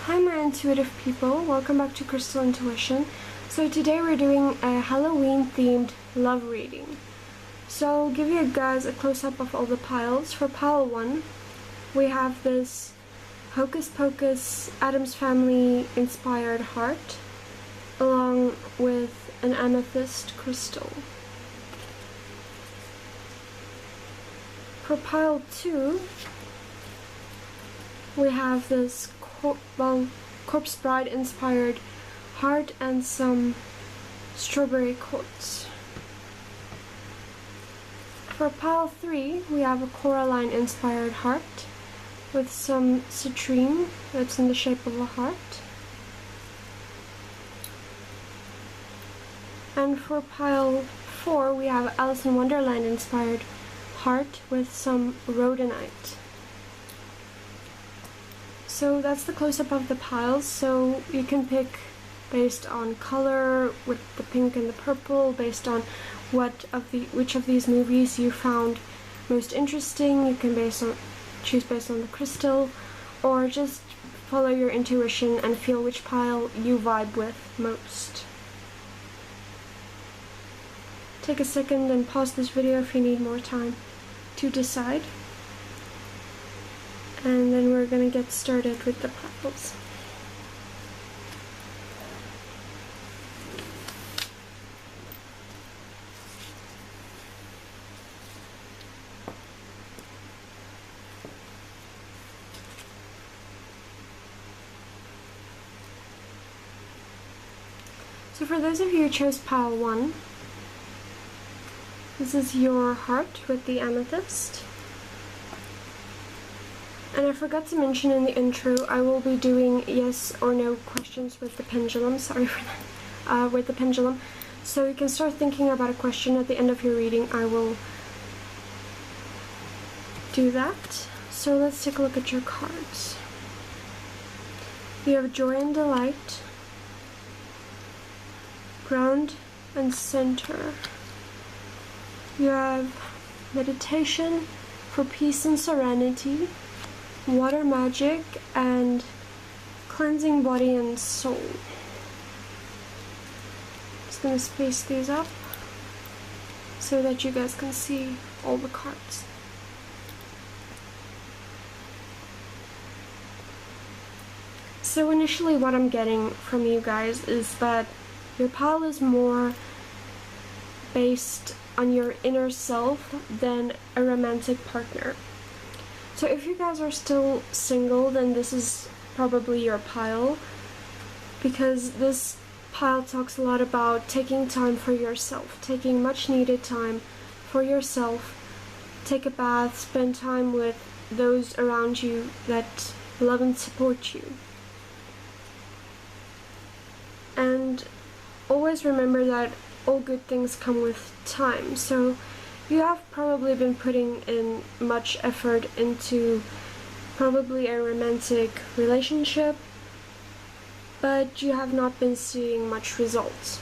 Hi my intuitive people, welcome back to Crystal Intuition. So today we're doing a Halloween themed love reading. So I'll give you guys a close-up of all the piles. For pile 1, we have this Hocus Pocus Addams Family inspired heart, along with an amethyst crystal. For pile 2, we have this Corpse Bride inspired heart and some strawberry quartz. For pile 3, we have a Coraline inspired heart with some citrine that's in the shape of a heart. And for pile 4, we have Alice in Wonderland inspired heart with some rhodonite. So that's the close-up of the piles, so you can pick based on color with the pink and the purple, based on which of these movies you found most interesting. You can choose based on the crystal, or just follow your intuition and feel which pile you vibe with most. Take a second and pause this video if you need more time to decide. And then we're going to get started with the piles. So for those of you who chose pile 1, this is your heart with the amethyst. And I forgot to mention in the intro, I will be doing yes or no questions with the pendulum. Sorry for that. With the pendulum. So you can start thinking about a question at the end of your reading. I will do that. So let's take a look at your cards. You have Joy and Delight, Ground and Center. You have Meditation for Peace and Serenity, Water Magic, and Cleansing Body and Soul. Just gonna space these up so that you guys can see all the cards. So initially what I'm getting from you guys is that your pile is more based on your inner self than a romantic partner. So if you guys are still single, then this is probably your pile, because this pile talks a lot about taking time for yourself, taking much needed time for yourself. Take a bath, spend time with those around you that love and support you. And always remember that all good things come with time. So you have probably been putting in much effort into probably a romantic relationship, but you have not been seeing much results.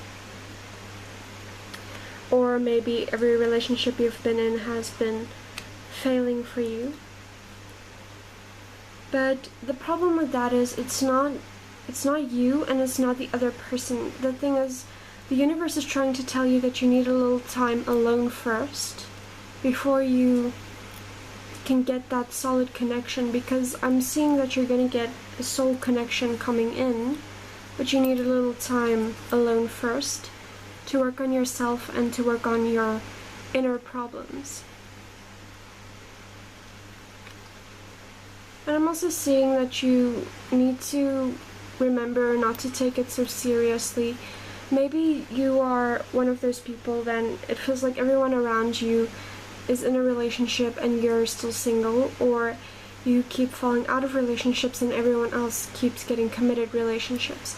Or maybe every relationship you've been in has been failing for you. But the problem with that is it's not you and it's not the other person. The thing is, the universe is trying to tell you that you need a little time alone first before you can get that solid connection, because I'm seeing that you're going to get a soul connection coming in, but you need a little time alone first to work on yourself and to work on your inner problems. And I'm also seeing that you need to remember not to take it so seriously. Maybe you are one of those people then it feels like everyone around you is in a relationship and you're still single, or you keep falling out of relationships and everyone else keeps getting committed relationships.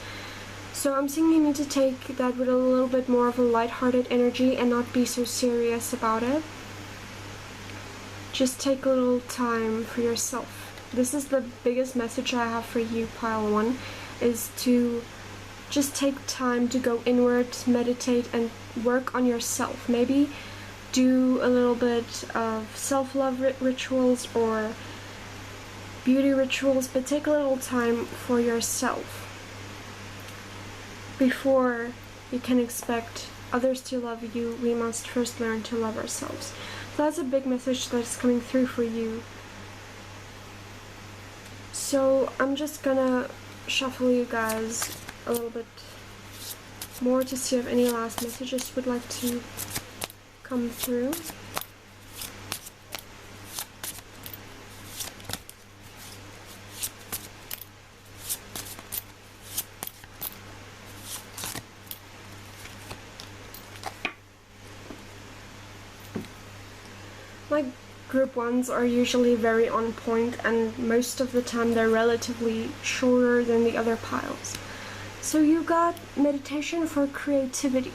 So I'm seeing you need to take that with a little bit more of a lighthearted energy and not be so serious about it. Just take a little time for yourself. This is the biggest message I have for you, pile 1, is to just take time to go inward, meditate, and work on yourself. Maybe do a little bit of self-love rituals, or beauty rituals, but take a little time for yourself before you can expect others to love you. We must first learn to love ourselves. So that's a big message that's coming through for you. So I'm just gonna shuffle you guys a little bit more to see if any last messages would like to come through. My group ones are usually very on point, and most of the time they're relatively shorter than the other piles. So you got meditation for creativity,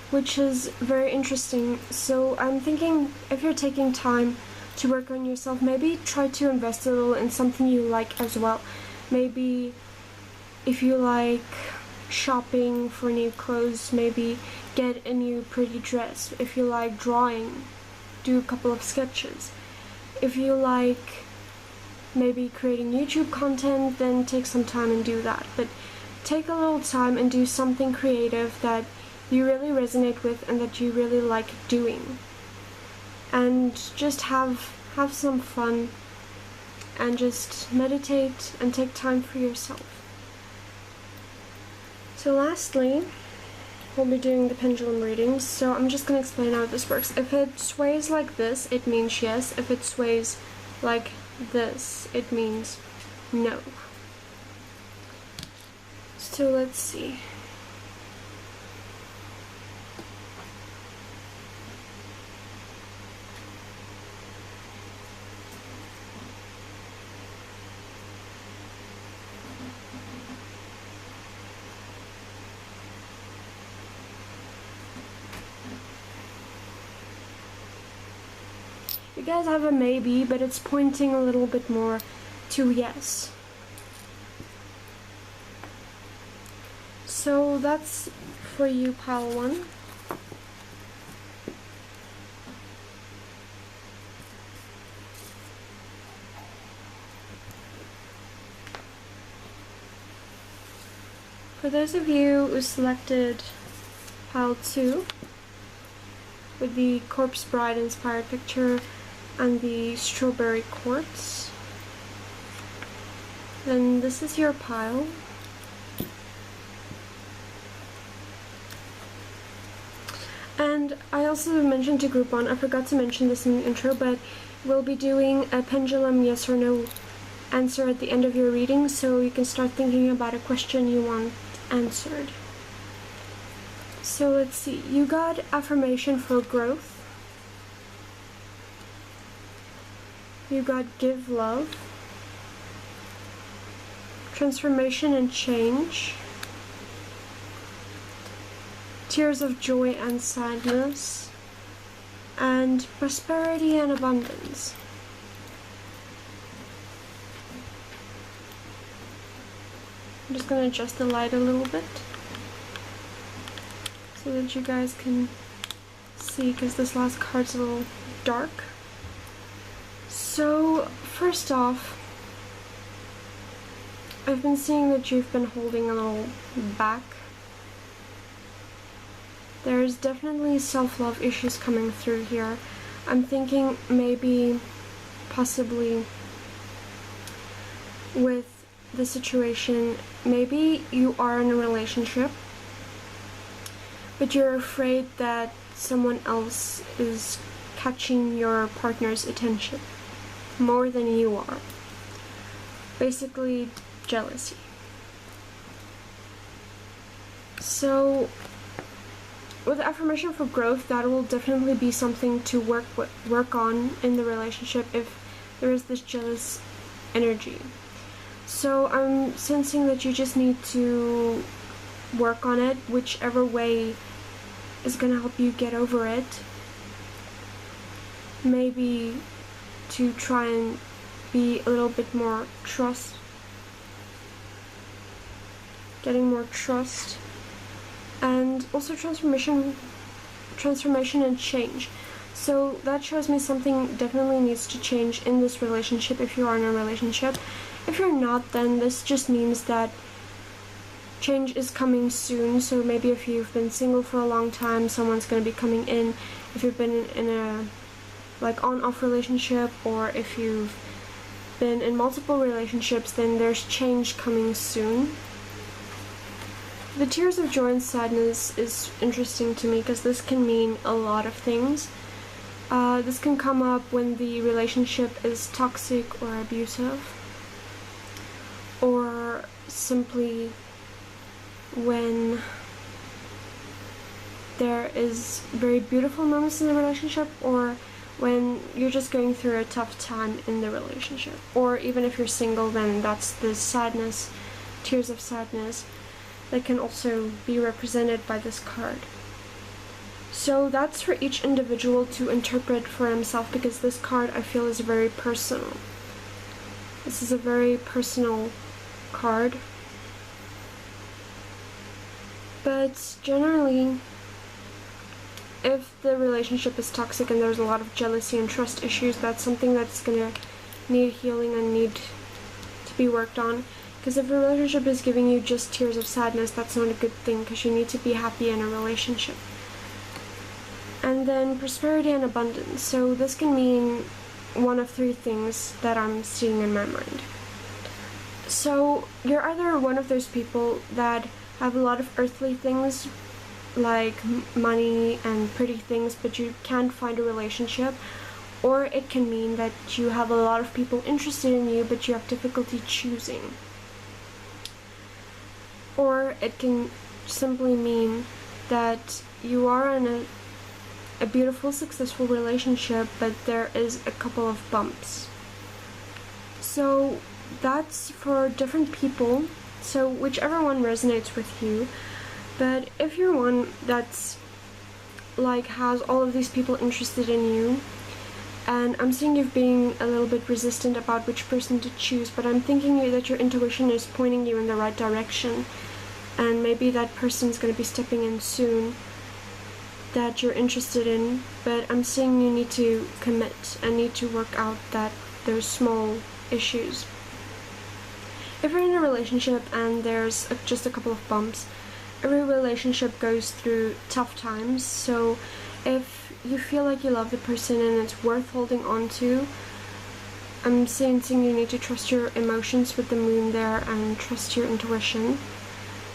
which is very interesting. So I'm thinking if you're taking time to work on yourself, maybe try to invest a little in something you like as well. Maybe if you like shopping for new clothes, maybe get a new pretty dress. If you like drawing, do a couple of sketches. If you like maybe creating YouTube content, then take some time and do that. But take a little time and do something creative that you really resonate with and that you really like doing. And just have some fun and just meditate and take time for yourself. So lastly, we'll be doing the pendulum readings, so I'm just going to explain how this works. If it sways like this, it means yes. If it sways like this, it means no. So let's see. You guys have a maybe, but it's pointing a little bit more to yes. So that's for you, pile 1. For those of you who selected pile 2 with the Corpse Bride inspired picture and the strawberry quartz, then this is your pile. And I also mentioned to group 1, I forgot to mention this in the intro, but we'll be doing a pendulum yes or no answer at the end of your reading, so you can start thinking about a question you want answered. So let's see, you got affirmation for growth. You got give love, transformation and change, tears of joy and sadness, and prosperity and abundance. I'm just going to adjust the light a little bit so that you guys can see, because this last card's a little dark. So first off, I've been seeing that you've been holding a little back. There's definitely self-love issues coming through here. I'm thinking maybe, possibly, with the situation, maybe you are in a relationship, but you're afraid that someone else is catching your partner's attention more than you are. Basically, jealousy. So with affirmation for growth, that will definitely be something to work on in the relationship if there is this jealous energy. So I'm sensing that you just need to work on it, whichever way is gonna help you get over it. Maybe to try and be a little bit more getting more trust, and also transformation and change. So that shows me something definitely needs to change in this relationship if you are in a relationship. If you're not, then this just means that change is coming soon. So maybe if you've been single for a long time, someone's going to be coming in. If you've been in a like on-off relationship, or if you've been in multiple relationships, then there's change coming soon. The tears of joy and sadness is interesting to me because this can mean a lot of things. This can come up when the relationship is toxic or abusive, or simply when there is very beautiful moments in the relationship, or when you're just going through a tough time in the relationship. Or even if you're single, then that's the sadness, tears of sadness, that can also be represented by this card. So that's for each individual to interpret for himself, because this card I feel is very personal. This is a very personal card. But generally, if the relationship is toxic and there's a lot of jealousy and trust issues, that's something that's gonna need healing and need to be worked on. Because if a relationship is giving you just tears of sadness, that's not a good thing, because you need to be happy in a relationship. And then prosperity and abundance. So this can mean one of three things that I'm seeing in my mind. So you're either one of those people that have a lot of earthly things, like money and pretty things, but you can't find a relationship. Or it can mean that you have a lot of people interested in you, but you have difficulty choosing. Or it can simply mean that you are in a beautiful, successful relationship, but there is a couple of bumps. So that's for different people, so whichever one resonates with you. But if you're one that's like has all of these people interested in you, and I'm seeing you being a little bit resistant about which person to choose, but I'm thinking that your intuition is pointing you in the right direction, and maybe that person's going to be stepping in soon that you're interested in. But I'm seeing you need to commit and need to work out those small issues. If you're in a relationship and there's just a couple of bumps, every relationship goes through tough times, so if you feel like you love the person and it's worth holding on to, I'm sensing you need to trust your emotions with the moon there and trust your intuition.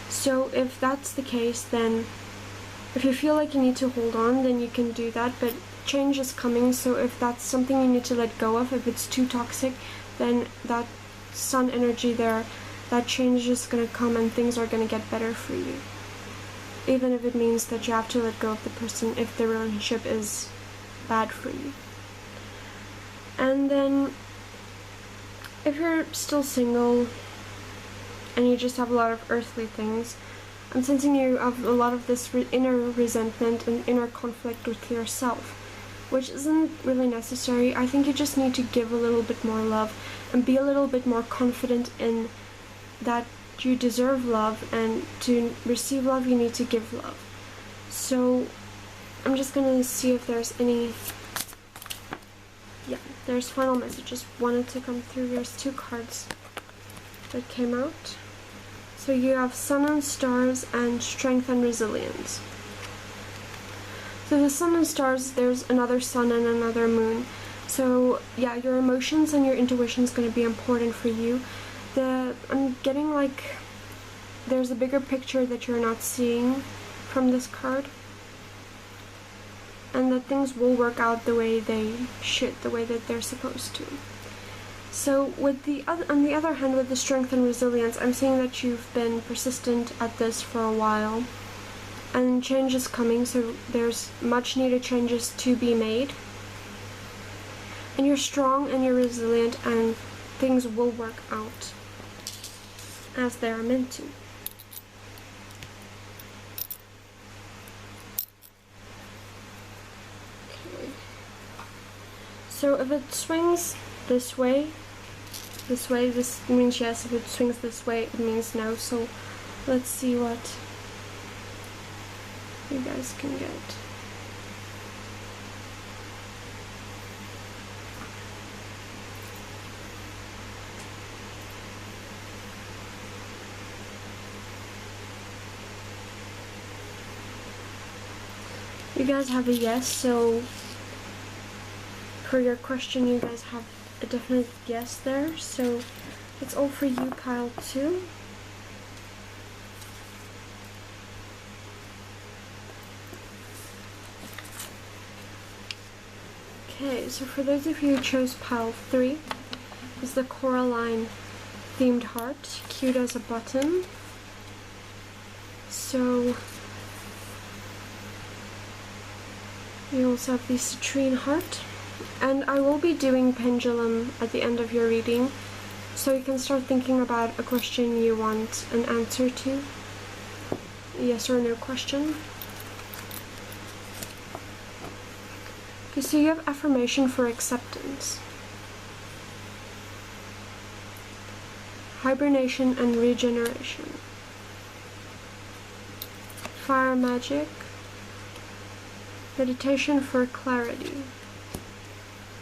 So if that's the case, then if you feel like you need to hold on, then you can do that, but change is coming, so if that's something you need to let go of, if it's too toxic, then that sun energy there, that change is going to come and things are going to get better for you. Even if it means that you have to let go of the person if the relationship is bad for you. And then if you're still single and you just have a lot of earthly things, I'm sensing you have a lot of this inner resentment and inner conflict with yourself, which isn't really necessary. I think you just need to give a little bit more love and be a little bit more confident in that you deserve love, and to receive love you need to give love. So I'm just gonna see if there's any, yeah, there's final messages wanted to come through. There's two cards that came out. So you have Sun and Stars and Strength and Resilience. So the Sun and Stars, there's another Sun and another Moon. So yeah, your emotions and your intuition is going to be important for you. I'm getting like there's a bigger picture that you're not seeing from this card, and that things will work out the way they should, the way that they're supposed to. So with on the other hand, with the Strength and Resilience, I'm seeing that you've been persistent at this for a while, and change is coming, so there's much needed changes to be made. And you're strong and you're resilient, and things will work out as they are meant to. Okay. So if it swings this means yes. If it swings this way, it means no. So let's see what you guys can get. You guys have a yes, so for your question, you guys have a definite yes there. So it's all for you, pile 2. Okay, so for those of you who chose pile 3, is the Coraline themed heart, cute as a button. So you also have the citrine heart. And I will be doing pendulum at the end of your reading, so you can start thinking about a question you want an answer to. Yes or no question. Okay, so you have affirmation for acceptance, hibernation and regeneration, fire magic, meditation for clarity,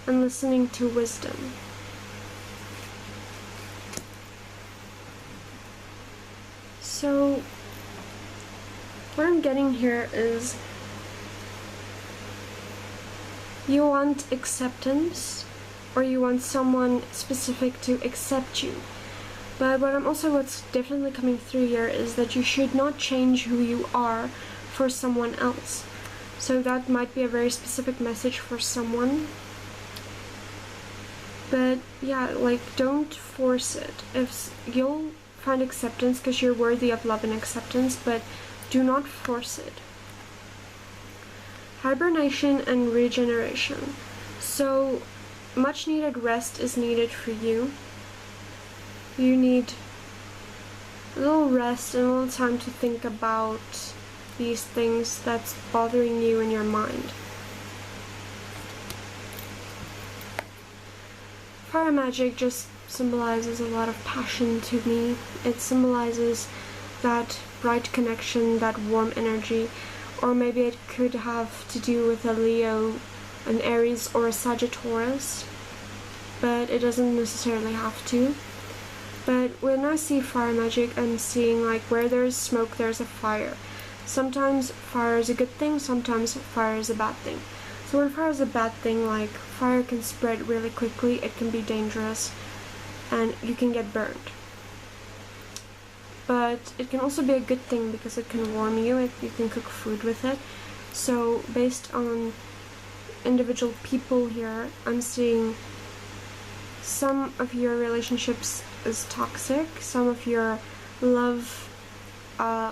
and listening to wisdom. So what I'm getting here is you want acceptance, or you want someone specific to accept you. But what's definitely coming through here is that you should not change who you are for someone else. So that might be a very specific message for someone. But yeah, like, don't force it. If you'll find acceptance because you're worthy of love and acceptance, but do not force it. Hibernation and regeneration. So much needed rest is needed for you. You need a little rest and a little time to think about these things that's bothering you in your mind. Fire magic just symbolizes a lot of passion to me. It symbolizes that bright connection, that warm energy, or maybe it could have to do with a Leo, an Aries, or a Sagittarius, but it doesn't necessarily have to. But when I see fire magic, I'm seeing like where there's smoke, there's a fire. Sometimes fire is a good thing, sometimes fire is a bad thing. So when fire is a bad thing, like fire can spread really quickly, it can be dangerous, and you can get burned. But it can also be a good thing because it can warm you, you can cook food with it. So based on individual people here, I'm seeing some of your relationships is toxic, some of your love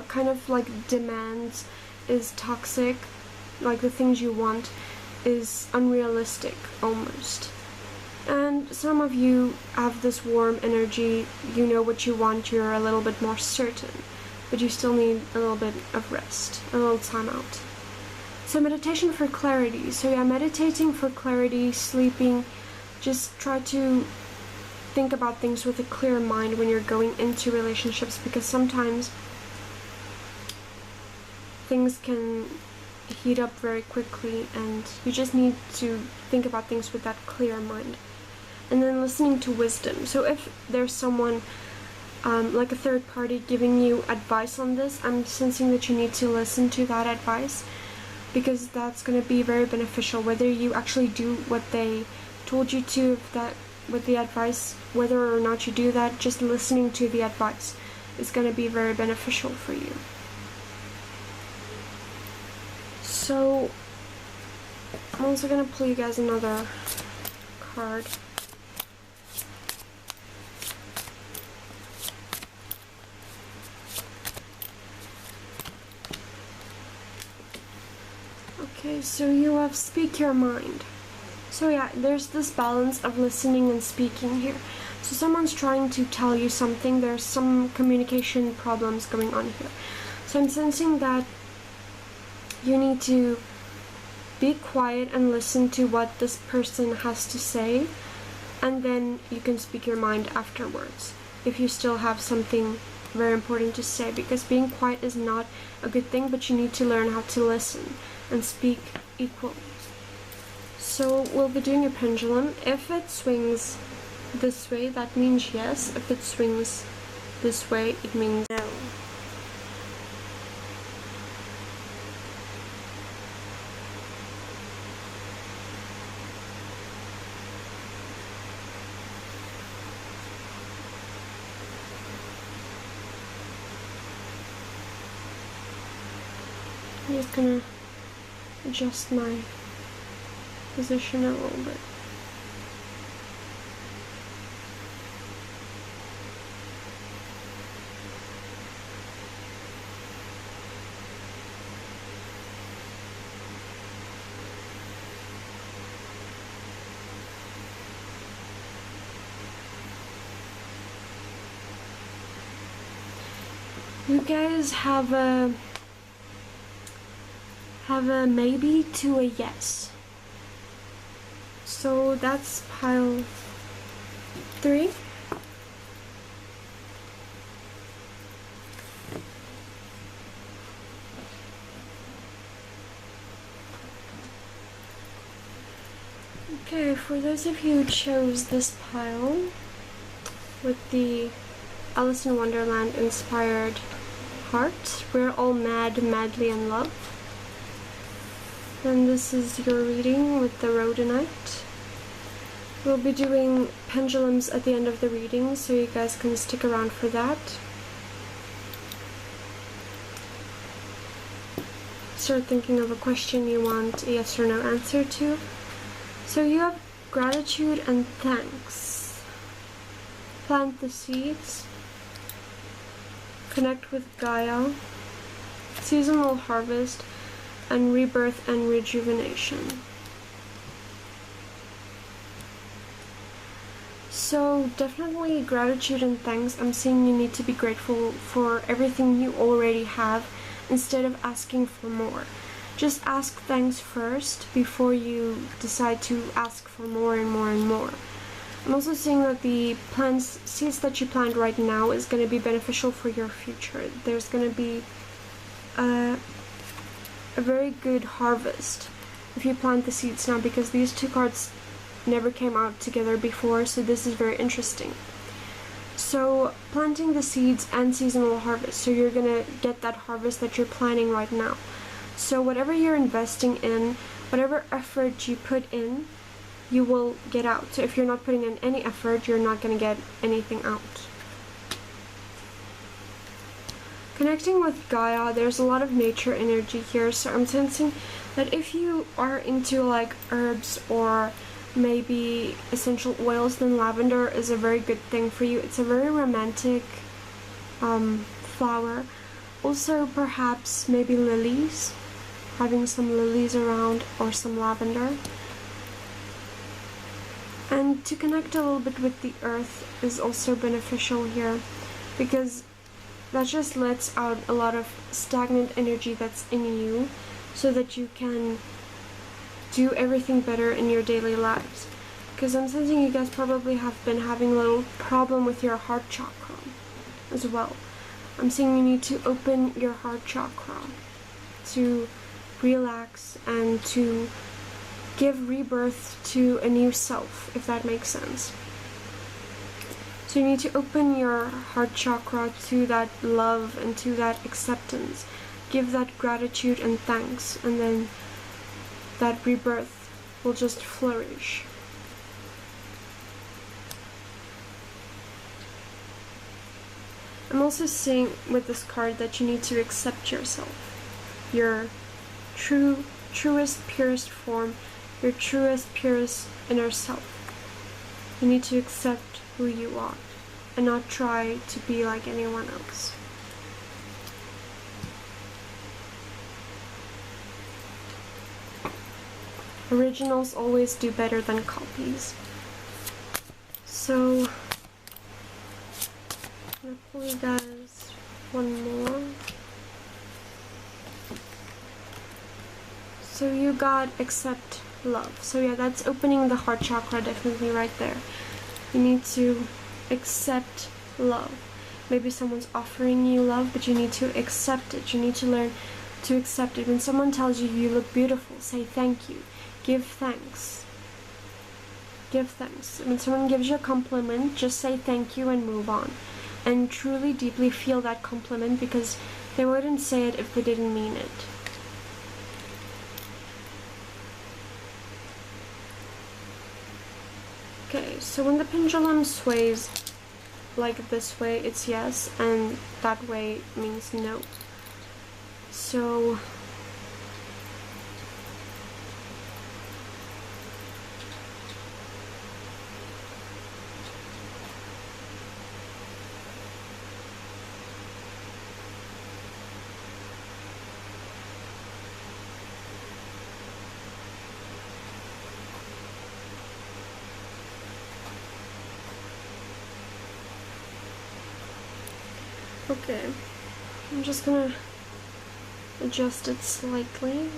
kind of like demands is toxic, like the things you want is unrealistic almost. And some of you have this warm energy, you know what you want, you're a little bit more certain, but you still need a little bit of rest, a little time out. So meditation for clarity. So yeah, meditating for clarity, sleeping, just try to think about things with a clear mind when you're going into relationships, because sometimes things can heat up very quickly and you just need to think about things with that clear mind. And then listening to wisdom. So if there's someone like a third party giving you advice on this, I'm sensing that you need to listen to that advice, because that's going to be very beneficial, whether you actually do what they told you to, if that with the advice, whether or not you do that, just listening to the advice is going to be very beneficial for you. So I'm also going to pull you guys another card. Okay, so you have speak your mind. So yeah, there's this balance of listening and speaking here. So someone's trying to tell you something, there's some communication problems going on here. So I'm sensing that you need to be quiet and listen to what this person has to say, and then you can speak your mind afterwards if you still have something very important to say, because being quiet is not a good thing, but you need to learn how to listen and speak equally. So we'll be doing a pendulum. If it swings this way, that means yes. If it swings this way, it means no. I'm just gonna adjust my position a little bit. You guys have a maybe to a yes. So that's pile 3. Okay, for those of you who chose this pile with the Alice in Wonderland inspired heart, we're all madly in love. And this is your reading with the rhodonite. We'll be doing pendulums at the end of the reading, so you guys can stick around for that. Start thinking of a question you want a yes or no answer to. So you have gratitude and thanks. Plant the seeds. Connect with Gaia. Seasonal harvest. And rebirth and rejuvenation. So definitely gratitude and thanks. I'm seeing you need to be grateful for everything you already have instead of asking for more. Just ask thanks first before you decide to ask for more and more and more. I'm also seeing that the seeds that you plant right now is going to be beneficial for your future. There's going to be a very good harvest if you plant the seeds now, because these two cards never came out together before, so this is very interesting. So planting the seeds and seasonal harvest, so you're gonna get that harvest that you're planning right now. So whatever you're investing in, whatever effort you put in, you will get out. So if you're not putting in any effort, you're not gonna get anything out. Connecting with Gaia, there's a lot of nature energy here, so I'm sensing that if you are into like herbs or maybe essential oils, then lavender is a very good thing for you. It's a very romantic flower. Also perhaps maybe lilies, having some lilies around or some lavender. And to connect a little bit with the earth is also beneficial here, because that just lets out a lot of stagnant energy that's in you so that you can do everything better in your daily lives. Because I'm sensing you guys probably have been having a little problem with your heart chakra as well. I'm seeing you need to open your heart chakra to relax and to give rebirth to a new self, if that makes sense. So you need to open your heart chakra to that love and to that acceptance. Give that gratitude and thanks, and then that rebirth will just flourish. I'm also seeing with this card that you need to accept yourself, your truest, purest form, your truest, purest inner self. You need to accept who you are and not try to be like anyone else. Originals always do better than copies. So I'm gonna pull you guys one more. So you got accept love. So yeah, that's opening the heart chakra definitely right there. You need to accept love. Maybe someone's offering you love, but you need to accept it. You need to learn to accept it. When someone tells you you look beautiful, say thank you. Give thanks. Give thanks. When someone gives you a compliment, just say thank you and move on. And truly, deeply feel that compliment, because they wouldn't say it if they didn't mean it. Okay, so when the pendulum sways like this way, it's yes, and that way means no. So Okay, I'm just gonna adjust it slightly.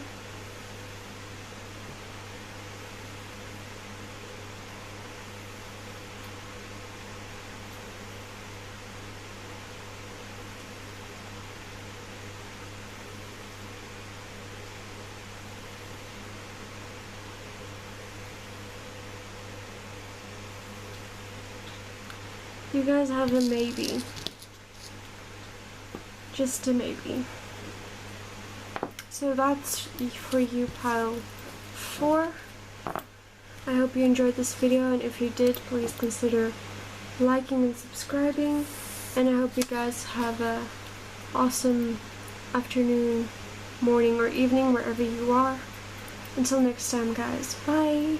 You guys have a maybe. Just a maybe. So that's for you, pile 4. I hope you enjoyed this video, and if you did, please consider liking and subscribing. And I hope you guys have a awesome afternoon, morning, or evening, wherever you are. Until next time, guys. Bye!